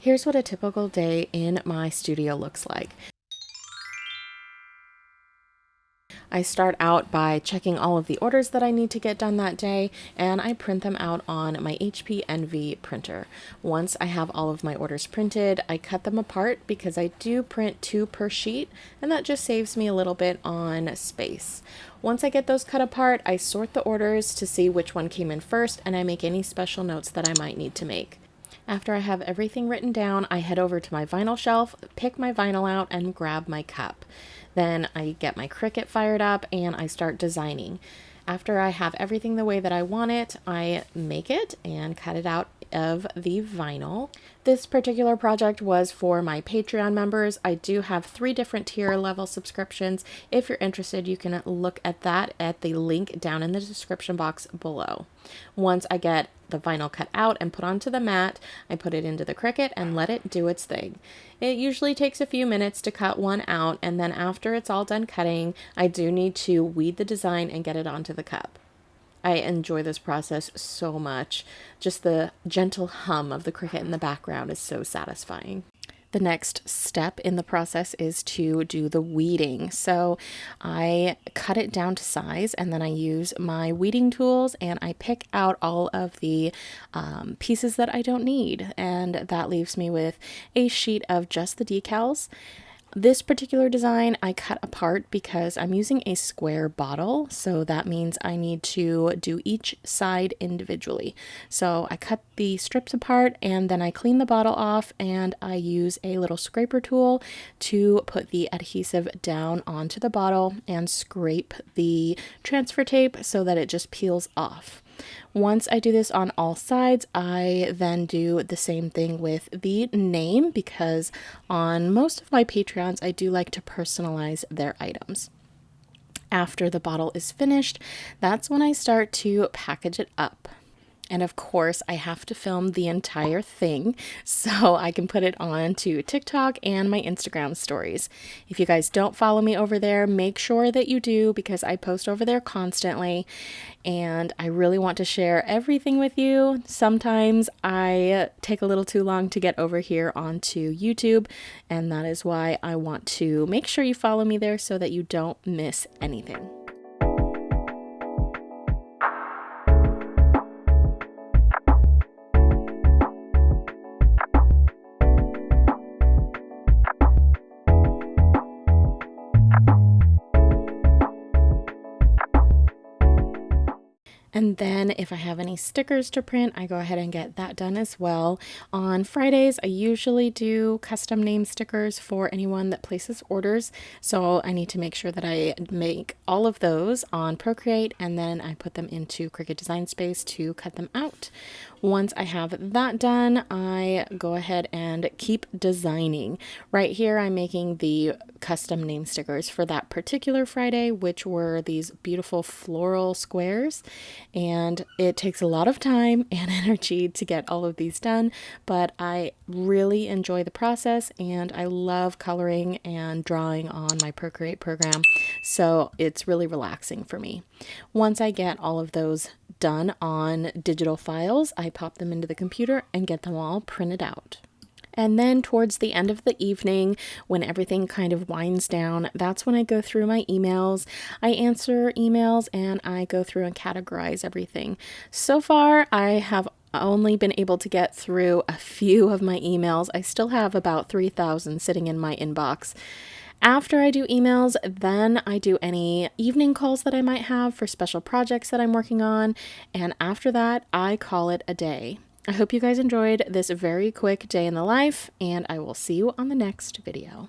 Here's what a typical day in my studio looks like. I start out by checking all of the orders that I need to get done that day, and I print them out on my HP Envy printer. Once I have all of my orders printed, I cut them apart because I do print 2 per sheet, and that just saves me a little bit on space. Once I get those cut apart, I sort the orders to see which one came in first, and I make any special notes that I might need to make. After I have everything written down, I head over to my vinyl shelf, pick my vinyl out, and grab my cup. Then I get my Cricut fired up and I start designing. After I have everything the way that I want it, I make it and cut it out of the vinyl. This particular project was for my Patreon members. I do have 3 different tier level subscriptions. If you're interested, you can look at that at the link down in the description box below. Once I get the vinyl cut out and put onto the mat, I put it into the Cricut and let it do its thing. It usually takes a few minutes to cut one out, and then after it's all done cutting, I do need to weed the design and get it onto the cup. I enjoy this process so much. Just the gentle hum of the Cricut in the background is so satisfying. The next step in the process is to do the weeding. So I cut it down to size, and then I use my weeding tools and I pick out all of the pieces that I don't need. And that leaves me with a sheet of just the decals. This particular design I cut apart because I'm using a square bottle, so that means I need to do each side individually. So I cut the strips apart and then I clean the bottle off, and I use a little scraper tool to put the adhesive down onto the bottle and scrape the transfer tape so that it just peels off. Once I do this on all sides, I then do the same thing with the name, because on most of my Patreons, I do like to personalize their items. After the bottle is finished, that's when I start to package it up. And of course, I have to film the entire thing so I can put it on to TikTok and my Instagram stories. If you guys don't follow me over there, make sure that you do, because I post over there constantly and I really want to share everything with you. Sometimes I take a little too long to get over here onto YouTube, and that is why I want to make sure you follow me there so that you don't miss anything. And then if I have any stickers to print, I go ahead and get that done as well. On Fridays, I usually do custom name stickers for anyone that places orders. So I need to make sure that I make all of those on Procreate, and then I put them into Cricut Design Space to cut them out. Once I have that done, I go ahead and keep designing. Right here, I'm making the custom name stickers for that particular Friday, which were these beautiful floral squares. And it takes a lot of time and energy to get all of these done, but I really enjoy the process and I love coloring and drawing on my Procreate program. So it's really relaxing for me. Once I get all of those done on digital files, I pop them into the computer and get them all printed out. And then towards the end of the evening, when everything kind of winds down, that's when I go through my emails. I answer emails and I go through and categorize everything. So far, I have only been able to get through a few of my emails. I still have about 3,000 sitting in my inbox. After I do emails, then I do any evening calls that I might have for special projects that I'm working on. And after that, I call it a day. I hope you guys enjoyed this very quick day in the life, and I will see you on the next video.